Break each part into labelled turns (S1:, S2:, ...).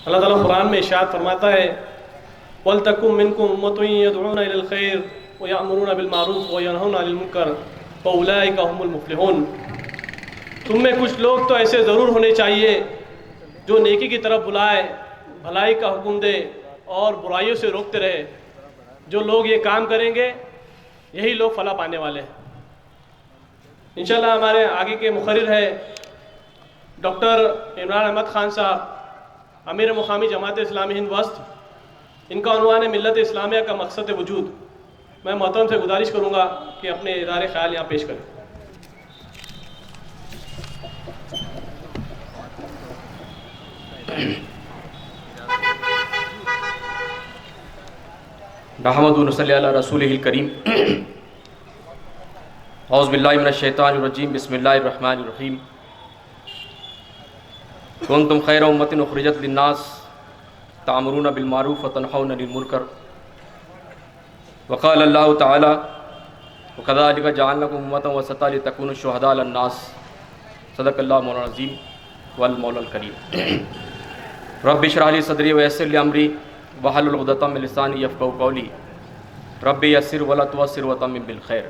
S1: اللہ تعالیٰ قرآن میں ارشاد فرماتا ہے وَلْتَكُن مِّنكُمْ أُمَّةٌ يَدْعُونَ إِلَى الْخَيْرِ وَيَأْمُرُونَ بِالْمَعْرُوفِ وَيَنْهَوْنَ عَنِ الْمُنكَرِ وَأُولَٰئِكَ هُمُ الْمُفْلِحُونَ۔ تم میں کچھ لوگ تو ایسے ضرور ہونے چاہیے جو نیکی کی طرف بلائے، بھلائی کا حکم دے اور برائیوں سے روکتے رہے۔ جو لوگ یہ کام کریں گے یہی لوگ فلاح پانے والے ہیں۔ انشاءاللہ ہمارے آگے کے مقرر ہے ڈاکٹر عمران احمد خان صاحب، امیر مقامی جماعت اسلامی ہند وسط۔ ان کا عنوان ہے ملت اسلامیہ کا مقصد وجود۔ میں محترم سے گزارش کروں گا کہ اپنے اظہار خیال یہاں پیش کریں۔
S2: نحمد و نصلی علی رسولہ الکریم۔ اعوذ باللہ من الشیطان الرجیم، بسم اللہ الرحمن الرحیم۔ کنتم خیر امۃ اخرجت للناس تأمرون بالمعروف وتنہون عن المنکر، وقال اللہ تعالی وکذالک جعلناکم امۃ وسطا لتکونوا شہداء علی الناس۔ صدق اللہ مولانا العظیم والمولا الکریم۔ رب اشرح لی صدری ویسر لی امری واحلل عقدۃ من لسانی یفقہوا قولی، رب یسر ولا تعسر وتمم بالخیر۔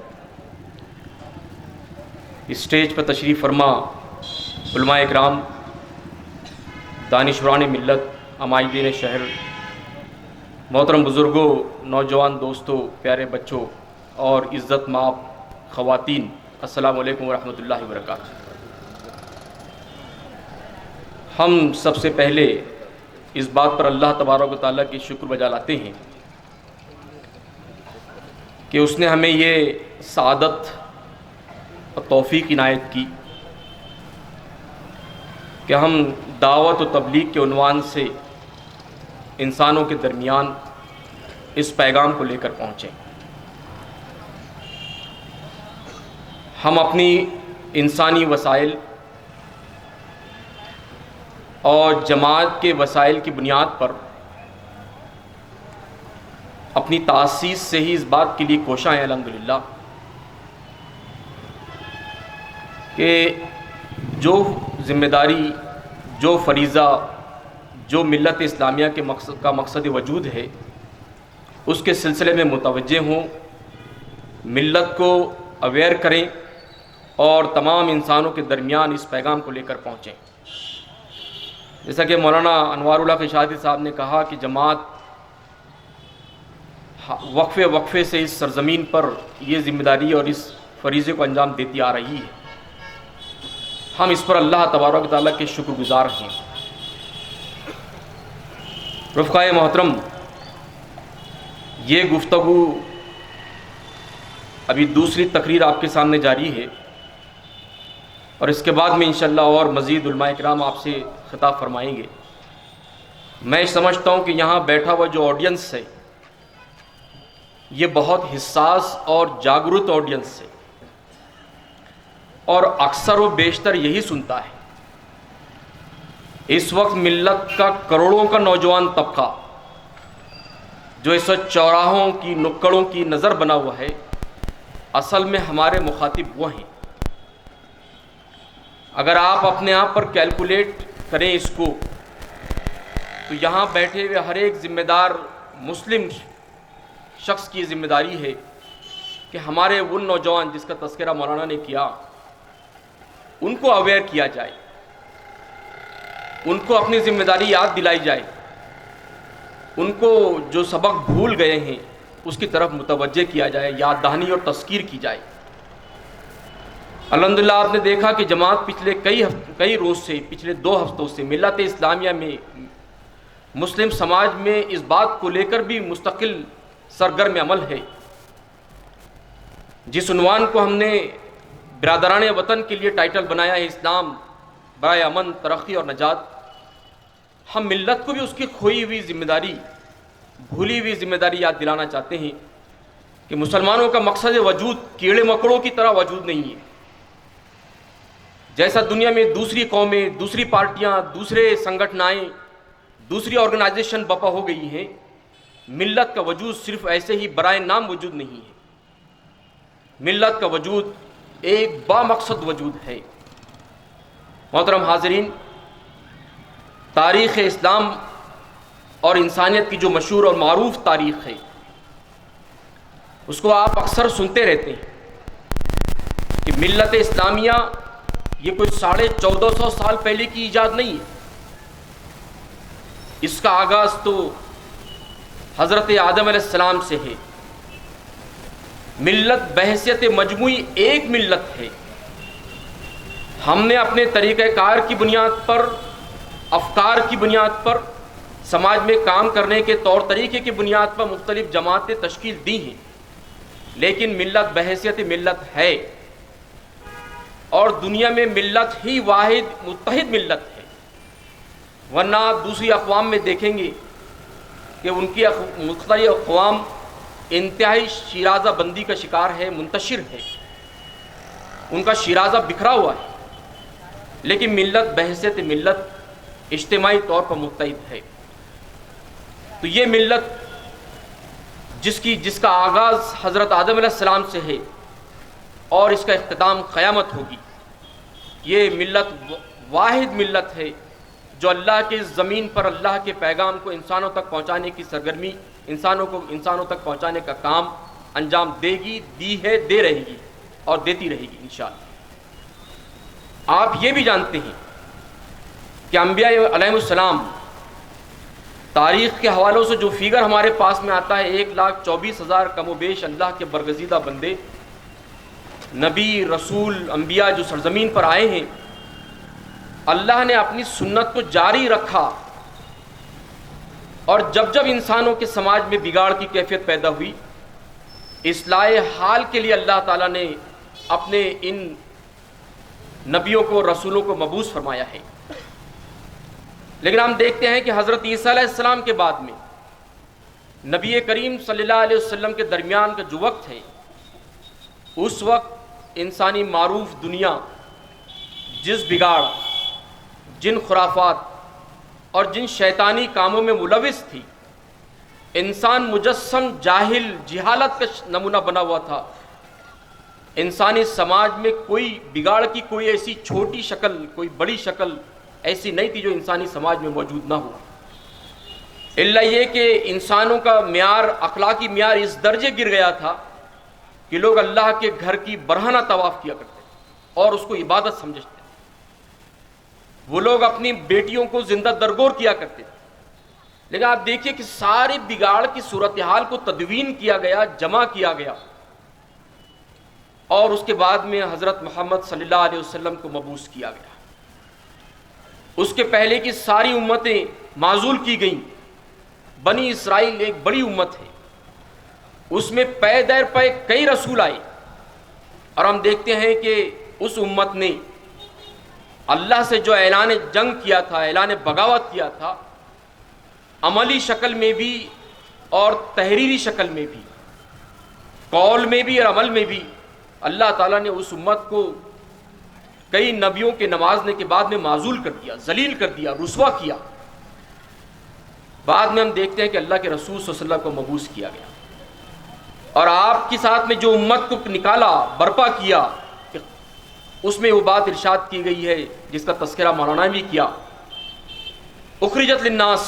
S2: اسٹیج پر تشریف فرما علماء اکرام، دانشوران ملت، عمائدین شہر، محترم بزرگوں، نوجوان دوستوں، پیارے بچوں اور عزت مآب خواتین، السلام علیکم ورحمۃ اللہ وبرکاتہ۔ ہم سب سے پہلے اس بات پر اللہ تبارک و تعالیٰ کی شکر بجا لاتے ہیں کہ اس نے ہمیں یہ سعادت اور توفیق عنایت کی کہ ہم دعوت و تبلیغ کے عنوان سے انسانوں کے درمیان اس پیغام کو لے کر پہنچیں۔ ہم اپنی انسانی وسائل اور جماعت کے وسائل کی بنیاد پر اپنی تاسیس سے ہی اس بات کے لیے کوشاں ہیں الحمدللہ کہ جو ذمہ داری، جو فریضہ، جو ملت اسلامیہ کے مقصد وجود ہے، اس کے سلسلے میں متوجہ ہوں، ملت کو اویئر کریں اور تمام انسانوں کے درمیان اس پیغام کو لے کر پہنچیں۔ جیسا کہ مولانا انوار اللہ خشاعتی صاحب نے کہا کہ جماعت وقفے وقفے سے اس سرزمین پر یہ ذمہ داری اور اس فریضے کو انجام دیتی آ رہی ہے۔ ہم اس پر اللہ تبارک و تعالیٰ کے شکر گزار ہیں۔ رفقائے محترم، یہ گفتگو ابھی دوسری تقریر آپ کے سامنے جاری ہے اور اس کے بعد میں انشاءاللہ اور مزید علماء کرام آپ سے خطاب فرمائیں گے۔ میں سمجھتا ہوں کہ یہاں بیٹھا ہوا جو آڈینس ہے یہ بہت حساس اور جاگرت آڈینس ہے اور اکثر و بیشتر یہی سنتا ہے۔ اس وقت ملت کا کروڑوں کا نوجوان طبقہ جو اس وقت چوراہوں کی نکڑوں کی نظر بنا ہوا ہے، اصل میں ہمارے مخاطب وہ ہیں۔ اگر آپ اپنے آپ پر کیلکولیٹ کریں اس کو تو یہاں بیٹھے ہوئے ہر ایک ذمہ دار مسلم شخص کی ذمہ داری ہے کہ ہمارے وہ نوجوان جس کا تذکرہ مولانا نے کیا ان کو اویئر کیا جائے، ان کو اپنی ذمہ داری یاد دلائی جائے، ان کو جو سبق بھول گئے ہیں اس کی طرف متوجہ کیا جائے، یاد دہانی اور تذکیر کی جائے۔ الحمدللہ آپ نے دیکھا کہ جماعت پچھلے کئی روز سے، پچھلے 2 ہفتوں سے ملت اسلامیہ میں، مسلم سماج میں اس بات کو لے کر بھی مستقل سرگرم عمل ہے۔ جس عنوان کو ہم نے برادران وطن کے لیے ٹائٹل بنایا ہے، اسلام برائے امن، ترقی اور نجات، ہم ملت کو بھی اس کی کھوئی ہوئی ذمہ داری، بھولی ہوئی ذمہ داری یاد دلانا چاہتے ہیں کہ مسلمانوں کا مقصد وجود کیڑے مکڑوں کی طرح وجود نہیں ہے۔ جیسا دنیا میں دوسری قومیں، دوسری پارٹیاں، دوسرے سنگٹھنائیں، دوسری آرگنائزیشن بپا ہو گئی ہیں، ملت کا وجود صرف ایسے ہی برائے نام وجود نہیں ہے۔ ملت کا وجود ایک بامقصد وجود ہے۔ محترم حاضرین، تاریخ اسلام اور انسانیت کی جو مشہور اور معروف تاریخ ہے اس کو آپ اکثر سنتے رہتے ہیں کہ ملت اسلامیہ یہ کوئی 1450 سال پہلے کی ایجاد نہیں ہے. اس کا آغاز تو حضرت آدم علیہ السلام سے ہے. ملت بحیثیت مجموعی ایک ملت ہے. ہم نے اپنے طریقہ کار کی بنیاد پر، افکار کی بنیاد پر، سماج میں کام کرنے کے طور طریقے کی بنیاد پر مختلف جماعتیں تشکیل دی ہیں، لیکن ملت بحیثیت ملت ہے، اور دنیا میں ملت ہی واحد متحد ملت ہے. ورنہ آپ دوسری اقوام میں دیکھیں گے کہ ان کی مختلف اقوام انتہائی شیرازہ بندی کا شکار ہے، منتشر ہے، ان کا شیرازہ بکھرا ہوا ہے، لیکن ملت بحیثیت ملت اجتماعی طور پر متحد ہے. تو یہ ملت جس کا آغاز حضرت آدم علیہ السلام سے ہے اور اس کا اختتام قیامت ہوگی، یہ ملت واحد ملت ہے جو اللہ کے زمین پر اللہ کے پیغام کو انسانوں تک پہنچانے کی سرگرمی، انسانوں تک پہنچانے کا کام انجام دے گی، دی ہے، دے رہے گی اور دیتی رہے گی انشاءاللہ. آپ یہ بھی جانتے ہیں کہ انبیاء علیہ السلام، تاریخ کے حوالوں سے جو فگر ہمارے پاس میں آتا ہے 1,24,000 کم و بیش اللہ کے برگزیدہ بندے، نبی، رسول، انبیاء جو سرزمین پر آئے ہیں، اللہ نے اپنی سنت کو جاری رکھا. اور جب جب انسانوں کے سماج میں بگاڑ کی کیفیت پیدا ہوئی، اصلاح حال کے لیے اللہ تعالیٰ نے اپنے ان نبیوں کو، رسولوں کو مبعوث فرمایا ہے. لیکن ہم دیکھتے ہیں کہ حضرت عیسیٰ علیہ السلام کے بعد میں نبی کریم صلی اللہ علیہ وسلم کے درمیان کا جو وقت ہے، اس وقت انسانی معروف دنیا جس بگاڑ، جن خرافات اور جن شیطانی کاموں میں ملوث تھی، انسان مجسم جاہل، جہالت کا نمونہ بنا ہوا تھا. انسانی سماج میں کوئی بگاڑ کی کوئی ایسی چھوٹی شکل، کوئی بڑی شکل ایسی نہیں تھی جو انسانی سماج میں موجود نہ ہو، الا یہ کہ انسانوں کا معیار، اخلاقی معیار اس درجے گر گیا تھا کہ لوگ اللہ کے گھر کی برہنہ طواف کیا کرتے اور اس کو عبادت سمجھتے تھے. وہ لوگ اپنی بیٹیوں کو زندہ درگور کیا کرتے تھے. لیکن آپ دیکھیے کہ سارے بگاڑ کی صورتحال کو تدوین کیا گیا، جمع کیا گیا، اور اس کے بعد میں حضرت محمد صلی اللہ علیہ وسلم کو مبعوث کیا گیا. اس کے پہلے کی ساری امتیں معزول کی گئیں. بنی اسرائیل ایک بڑی امت ہے، اس میں پے در پے کئی رسول آئے، اور ہم دیکھتے ہیں کہ اس امت نے اللہ سے جو اعلان جنگ کیا تھا، اعلان بغاوت کیا تھا، عملی شکل میں بھی اور تحریری شکل میں بھی، قول میں بھی اور عمل میں بھی، اللہ تعالیٰ نے اس امت کو کئی نبیوں کے نوازنے کے بعد میں معزول کر دیا، ذلیل کر دیا، رسوا کیا. بعد میں ہم دیکھتے ہیں کہ اللہ کے رسول صلی اللہ علیہ وسلم کو مبعوث کیا گیا، اور آپ کے ساتھ میں جو امت کو نکالا، برپا کیا، اس میں وہ بات ارشاد کی گئی ہے جس کا تذکرہ مولانا نے بھی کیا، اخرجت للناس،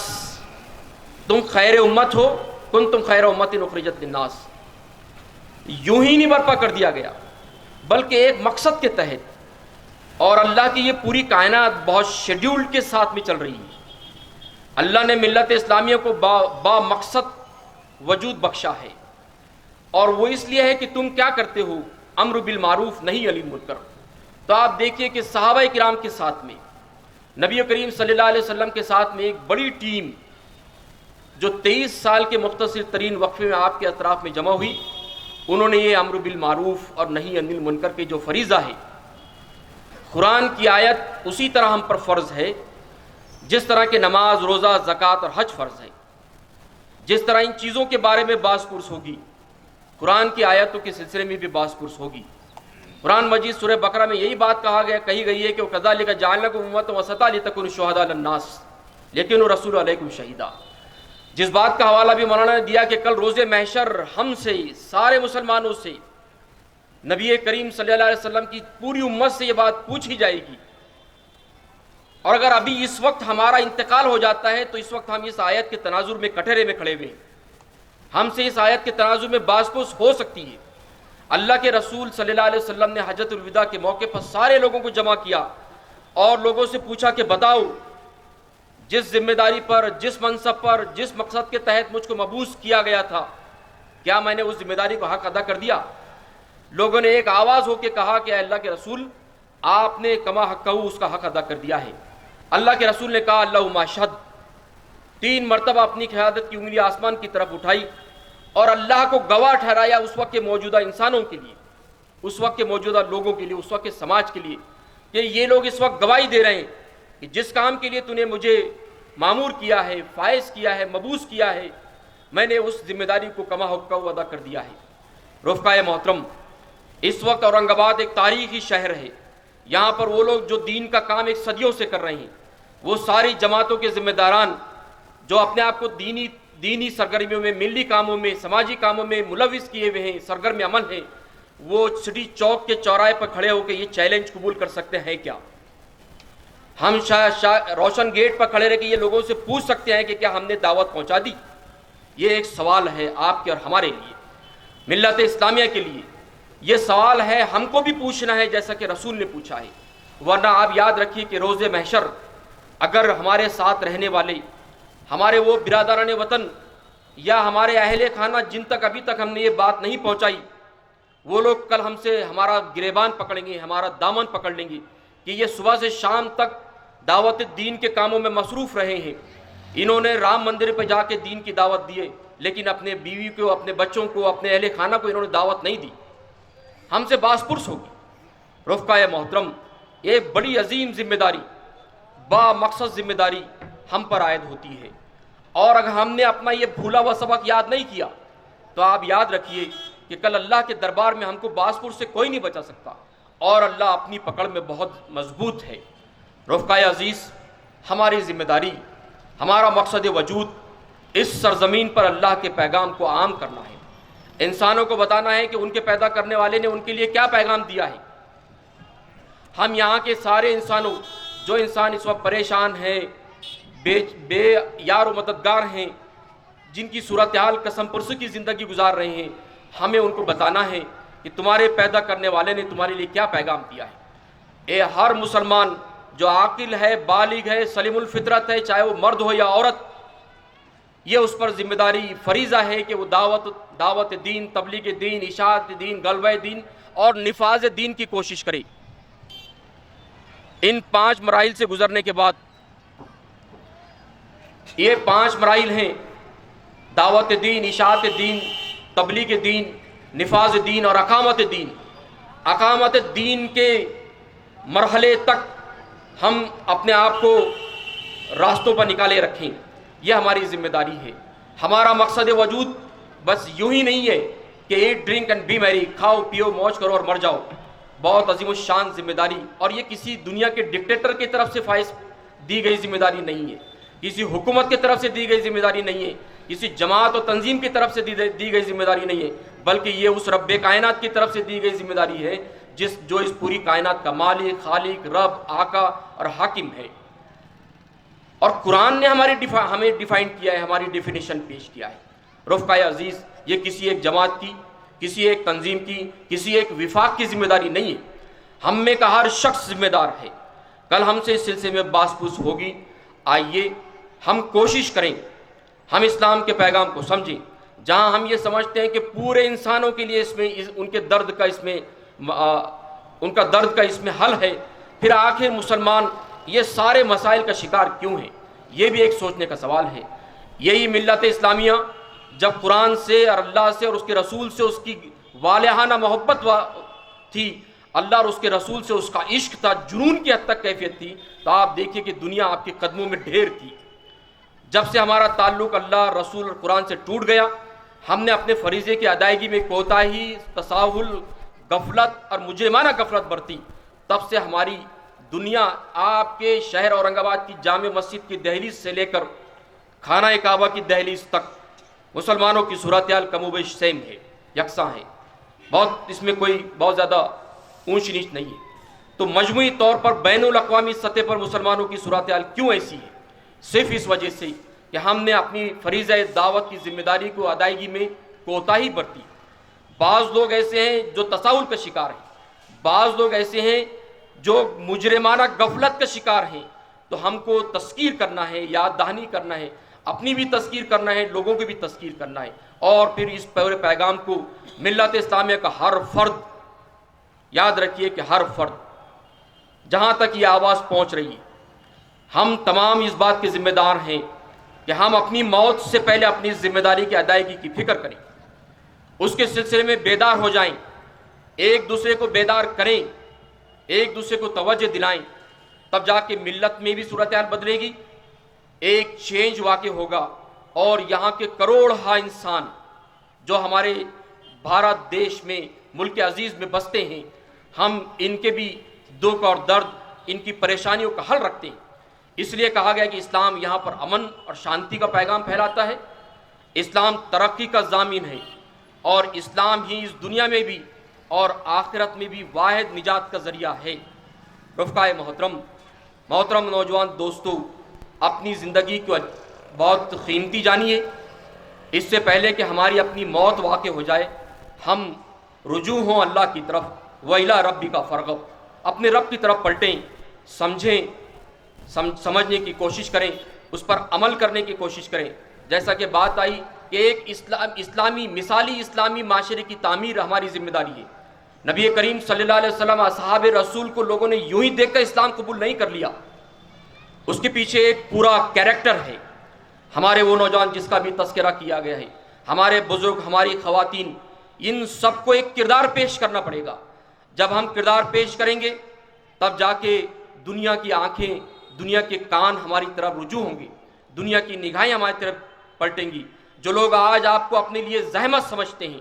S2: تم خیر امت ہو، کنتم خیر امت اخرجت للناس. یوں ہی نہیں برپا کر دیا گیا، بلکہ ایک مقصد کے تحت. اور اللہ کی یہ پوری کائنات بہت شیڈیول کے ساتھ میں چل رہی ہے. اللہ نے ملت اسلامیہ کو با مقصد وجود بخشا ہے، اور وہ اس لیے ہے کہ تم کیا کرتے ہو، امر بالمعروف نہی عن المنکر. تو آپ دیکھیے کہ صحابہ کرام کے ساتھ میں، نبی کریم صلی اللہ علیہ وسلم کے ساتھ میں ایک بڑی ٹیم جو 23 سال کے مختصر ترین وقفے میں آپ کے اطراف میں جمع ہوئی، انہوں نے یہ امر بالمعروف اور نہی عن المنکر کے جو فریضہ ہے، قرآن کی آیت اسی طرح ہم پر فرض ہے جس طرح کہ نماز، روزہ، زکوٰۃ اور حج فرض ہے. جس طرح ان چیزوں کے بارے میں باز پرس ہوگی، قرآن کی آیتوں کے سلسلے میں بھی باز پرس ہوگی. قرآن مجید سورہ بقرہ میں یہی بات کہی گئی ہے کہ وَكَذَلِكَ جَعَلْنَاكُمْ أُمَّةً وَسَطًا لِتَكُونُوا شُهَدَاءَ عَلَى النَّاسِ لِيَكُونَ الرَّسُولُ عَلَيْكُمْ شَهِيدًا. جس بات کا حوالہ بھی مولانا نے دیا کہ کل روز محشر ہم سے، سارے مسلمانوں سے، نبی کریم صلی اللہ علیہ وسلم کی پوری امت سے یہ بات پوچھی جائے گی اور اگر ابھی اس وقت ہمارا انتقال ہو جاتا ہے تو اس وقت ہم اس آیت کے تناظر میں کٹہرے میں کھڑے ہوئے ہیں، ہم سے اس آیت کے تناظر میں باز پوس ہو سکتی ہے۔ اللہ کے رسول صلی اللہ علیہ وسلم نے حجۃ الوداع کے موقع پر سارے لوگوں کو جمع کیا اور لوگوں سے پوچھا کہ بتاؤ، جس ذمہ داری پر، جس منصب پر، جس مقصد کے تحت مجھ کو مبعوث کیا گیا تھا، کیا میں نے اس ذمہ داری کو حق ادا کر دیا؟ لوگوں نے ایک آواز ہو کے کہا کہ اے اللہ کے رسول، آپ نے کما حق کہو اس کا حق ادا کر دیا ہے۔ اللہ کے رسول نے کہا اللہم اشہد، 3 مرتبہ اپنی قیادت کی انگلی آسمان کی طرف اٹھائی اور اللہ کو گواہ ٹھہرایا اس وقت کے موجودہ انسانوں کے لیے، اس وقت کے موجودہ لوگوں کے لیے، اس وقت کے سماج کے لیے، کہ یہ لوگ اس وقت گواہی دے رہے ہیں کہ جس کام کے لیے تو نے مجھے مامور کیا ہے، فائز کیا ہے، مبعوث کیا ہے، میں نے اس ذمہ داری کو کما حق ادا کر دیا ہے۔ رفقائے محترم، اس وقت اورنگ آباد ایک تاریخی شہر ہے، یہاں پر وہ لوگ جو دین کا کام ایک صدیوں سے کر رہے ہیں، وہ ساری جماعتوں کے ذمہ داران جو اپنے آپ کو دینی سرگرمیوں میں، ملی کاموں میں، سماجی کاموں میں ملوث کیے ہوئے ہیں، سرگرم عمل ہیں، وہ سٹی چوک کے چوراہے پر کھڑے ہو کے یہ چیلنج قبول کر سکتے ہیں کیا؟ ہم روشن گیٹ پر کھڑے رہ کے یہ لوگوں سے پوچھ سکتے ہیں کہ کیا ہم نے دعوت پہنچا دی؟ یہ ایک سوال ہے آپ کے اور ہمارے لیے، ملت اسلامیہ کے لیے یہ سوال ہے، ہم کو بھی پوچھنا ہے جیسا کہ رسول نے پوچھا ہے۔ ورنہ آپ یاد رکھیے کہ روز محشر اگر ہمارے ساتھ رہنے والے، ہمارے وہ برادران وطن یا ہمارے اہل خانہ جن تک ابھی تک ہم نے یہ بات نہیں پہنچائی، وہ لوگ کل ہم سے ہمارا گریبان پکڑیں گے، ہمارا دامن پکڑ لیں گے کہ یہ صبح سے شام تک دعوت دین کے کاموں میں مصروف رہے ہیں، انہوں نے رام مندر پہ جا کے دین کی دعوت دیے، لیکن اپنے بیوی کو، اپنے بچوں کو، اپنے اہل خانہ کو انہوں نے دعوت نہیں دی، ہم سے باس پرس ہوگی۔ رفقائے محترم، ایک بڑی عظیم ذمہ داری، با مقصد ذمہ داری ہم پر عائد ہوتی ہے، اور اگر ہم نے اپنا یہ بھولا ہوا سبق یاد نہیں کیا تو آپ یاد رکھیے کہ کل اللہ کے دربار میں ہم کو باس پرس سے کوئی نہیں بچا سکتا، اور اللہ اپنی پکڑ میں بہت مضبوط ہے۔ رفقائے عزیز، ہماری ذمہ داری، ہمارا مقصد وجود اس سرزمین پر اللہ کے پیغام کو عام کرنا ہے، انسانوں کو بتانا ہے کہ ان کے پیدا کرنے والے نے ان کے لیے کیا پیغام دیا ہے۔ ہم یہاں کے سارے انسانوں، جو انسان اس وقت پریشان ہیں، بے یار و مددگار ہیں، جن کی صورتحال قسم پرسی کی زندگی گزار رہے ہیں، ہمیں ان کو بتانا ہے کہ تمہارے پیدا کرنے والے نے تمہارے لیے کیا پیغام دیا ہے۔ ہر مسلمان جو عاقل ہے، بالغ ہے، سلیم الفطرت ہے، چاہے وہ مرد ہو یا عورت، یہ اس پر ذمہ داری فریضہ ہے کہ وہ دعوت دین، تبلیغ دین، اشاعت دین، غلبہ دین اور نفاذ دین کی کوشش کرے۔ ان 5 مراحل سے گزرنے کے بعد، یہ 5 مراحل ہیں: دعوت دین، اشاعت دین، تبلیغ دین، نفاذ دین اور اقامت دین۔ اقامت دین کے مرحلے تک ہم اپنے آپ کو راستوں پر نکالے رکھیں، یہ ہماری ذمہ داری ہے۔ ہمارا مقصد وجود بس یوں ہی نہیں ہے کہ ایٹ ڈرنک اینڈ بی میری، کھاؤ پیو موج کرو اور مر جاؤ۔ بہت عظیم الشان ذمہ داری، اور یہ کسی دنیا کے ڈکٹیٹر کی طرف سے فائز دی گئی ذمہ داری نہیں ہے، کسی حکومت کی طرف سے دی گئی ذمہ داری نہیں ہے، کسی جماعت و تنظیم کی طرف سے دی گئی ذمہ داری نہیں ہے، بلکہ یہ اس رب کائنات کی طرف سے دی گئی ذمہ داری ہے جو اس پوری کائنات کا مالک، خالق، رب، آقا اور حاکم ہے۔ اور قرآن نے ہمیں ڈیفائن کیا ہے، ہماری ڈیفینیشن پیش کیا ہے۔ رفقائے عزیز، یہ کسی ایک جماعت کی، کسی ایک تنظیم کی، کسی ایک وفاق کی ذمہ داری نہیں ہے، ہم میں کا ہر شخص ذمہ دار ہے۔ کل ہم سے اس سلسلے میں باس پوس ہوگی، آئیے ہم کوشش کریں، ہم اسلام کے پیغام کو سمجھیں، جہاں ہم یہ سمجھتے ہیں کہ پورے انسانوں کے لیے اس میں ان کے درد کا اس میں حل ہے، پھر آخر مسلمان یہ سارے مسائل کا شکار کیوں ہیں؟ یہ بھی ایک سوچنے کا سوال ہے۔ یہی ملت اسلامیہ جب قرآن سے اور اللہ سے اور اس کے رسول سے اس کی والہانہ محبت تھی، اللہ اور اس کے رسول سے اس کا عشق تھا، جنون کی حد تک کیفیت تھی، تو آپ دیکھیے کہ دنیا آپ کے قدموں میں ڈھیر تھی۔ جب سے ہمارا تعلق اللہ، رسول اور قرآن سے ٹوٹ گیا، ہم نے اپنے فریضے کی ادائیگی میں کوتاہی، تساہل، غفلت اور مجرمانہ غفلت برتی، تب سے ہماری دنیا آپ کے شہر اورنگ آباد کی جامع مسجد کی دہلیز سے لے کر خانہ کعبہ کی دہلیز تک مسلمانوں کی صورتحال کم و بیش سیم ہے، یکساں ہے، اس میں کوئی بہت زیادہ اونچ نیچ نہیں ہے۔ تو مجموعی طور پر بین الاقوامی سطح پر مسلمانوں کی صورتحال کیوں ایسی ہے؟ صرف اس وجہ سے کہ ہم نے اپنی فریضہ دعوت کی ذمہ داری کو ادائیگی میں کوتاہی برتی۔ بعض لوگ ایسے ہیں جو تساہل کا شکار ہیں، بعض لوگ ایسے ہیں جو مجرمانہ غفلت کا شکار ہیں۔ تو ہم کو تذکیر کرنا ہے، یاد دہانی کرنا ہے، اپنی بھی تذکیر کرنا ہے، لوگوں کی بھی تذکیر کرنا ہے، اور پھر اس پورے پیغام کو ملت اسلامیہ کا ہر فرد، یاد رکھیے کہ ہر فرد جہاں تک یہ آواز پہنچ رہی ہے، ہم تمام اس بات کے ذمہ دار ہیں کہ ہم اپنی موت سے پہلے اپنی ذمہ داری کی ادائیگی کی فکر کریں، اس کے سلسلے میں بیدار ہو جائیں، ایک دوسرے کو بیدار کریں، ایک دوسرے کو توجہ دلائیں، تب جا کے ملت میں بھی صورتحال بدلے گی، ایک چینج واقع ہوگا، اور یہاں کے کروڑہا انسان جو ہمارے بھارت دیش میں، ملک عزیز میں بستے ہیں، ہم ان کے بھی دکھ اور درد، ان کی پریشانیوں کا حل رکھتے ہیں۔ اس لیے کہا گیا کہ اسلام یہاں پر امن اور شانتی کا پیغام پھیلاتا ہے، اسلام ترقی کا ضامن ہے، اور اسلام ہی اس دنیا میں بھی اور آخرت میں بھی واحد نجات کا ذریعہ ہے۔ رفقائے محترم نوجوان دوستو، اپنی زندگی کو بہت قیمتی جانیے۔ اس سے پہلے کہ ہماری اپنی موت واقع ہو جائے، ہم رجوع ہوں اللہ کی طرف، وَإِلَىٰ رَبِّكَ فَارْغَب، اپنے رب کی طرف پلٹیں، سمجھنے کی کوشش کریں، اس پر عمل کرنے کی کوشش کریں۔ جیسا کہ بات آئی کہ ایک اسلامی مثالی اسلامی معاشرے کی تعمیر ہماری ذمہ داری ہے۔ نبی کریم صلی اللہ علیہ وسلم، اصحاب رسول کو لوگوں نے یوں ہی دیکھ کر اسلام قبول نہیں کر لیا، اس کے پیچھے ایک پورا کیریکٹر ہے۔ ہمارے وہ نوجوان جس کا بھی تذکرہ کیا گیا ہے، ہمارے بزرگ، ہماری خواتین، ان سب کو ایک کردار پیش کرنا پڑے گا۔ جب ہم کردار پیش کریں گے تب جا کے دنیا کی آنکھیں، دنیا کے کان ہماری طرف رجوع ہوں گے، دنیا کی نگاہیں ہماری طرف پلٹیں گی۔ جو لوگ آج آپ کو اپنے لیے زحمت سمجھتے ہیں،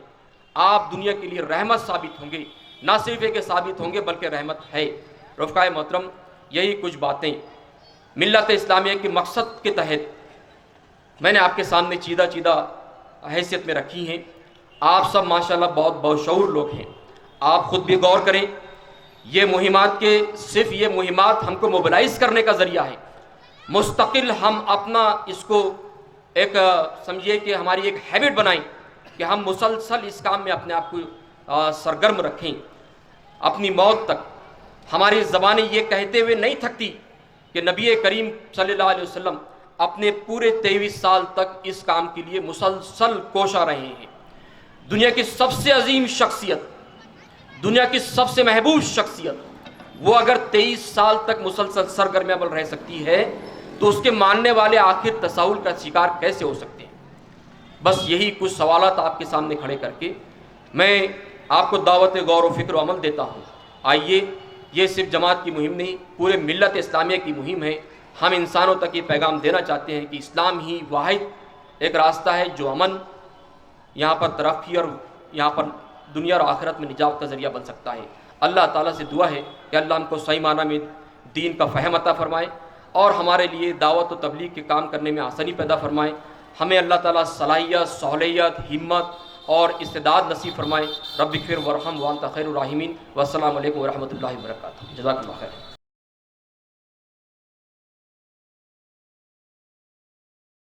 S2: آپ دنیا کے لیے رحمت ثابت ہوں گے، نہ صرف ایک ثابت ہوں گے بلکہ رحمت ہے۔ رفقائے محترم، یہی کچھ باتیں ملت اسلامیہ کے مقصد کے تحت میں نے آپ کے سامنے چیدہ حیثیت میں رکھی ہیں۔ آپ سب ماشاءاللہ بہت باشعور لوگ ہیں، آپ خود بھی غور کریں۔ یہ مہمات صرف یہ مہمات ہم کو موبلائز کرنے کا ذریعہ ہے۔ مستقل ہم اپنا اس کو ایک سمجھیے کہ ہماری ایک ہیبٹ بنائیں کہ ہم مسلسل اس کام میں اپنے آپ کو سرگرم رکھیں اپنی موت تک۔ ہماری زبانیں یہ کہتے ہوئے نہیں تھکتی کہ نبی کریم صلی اللہ علیہ وسلم اپنے پورے 23 سال تک اس کام کے لیے مسلسل کوشاں رہے ہیں۔ دنیا کی سب سے عظیم شخصیت، دنیا کی سب سے محبوب شخصیت، وہ اگر 23 سال تک مسلسل سرگرم عمل رہ سکتی ہے تو اس کے ماننے والے آخر تساہل کا شکار کیسے ہو سکتے ہیں؟ بس یہی کچھ سوالات آپ کے سامنے کھڑے کر کے میں آپ کو دعوت غور و فکر و عمل دیتا ہوں۔ آئیے، یہ صرف جماعت کی مہم نہیں، پورے ملت اسلامیہ کی مہم ہے۔ ہم انسانوں تک یہ پیغام دینا چاہتے ہیں کہ اسلام ہی واحد ایک راستہ ہے جو امن، یہاں پر ترقی اور یہاں پر دنیا اور آخرت میں نجات کا ذریعہ بن سکتا ہے۔ اللہ تعالیٰ سے دعا ہے کہ اللہ ہم کو صحیح معنی میں دین کا فہم عطا فرمائے اور ہمارے لیے دعوت و تبلیغ کے کام کرنے میں آسانی پیدا فرمائے۔ ہمیں اللہ تعالیٰ صلاحیت، سہولیت، ہمت اور استعداد نصیب فرمائے۔ رب اغفر ورحم وانت خیر الراحمین۔ والسلام علیکم ورحمۃ اللہ وبرکاتہ۔ جزاک اللہ خیر۔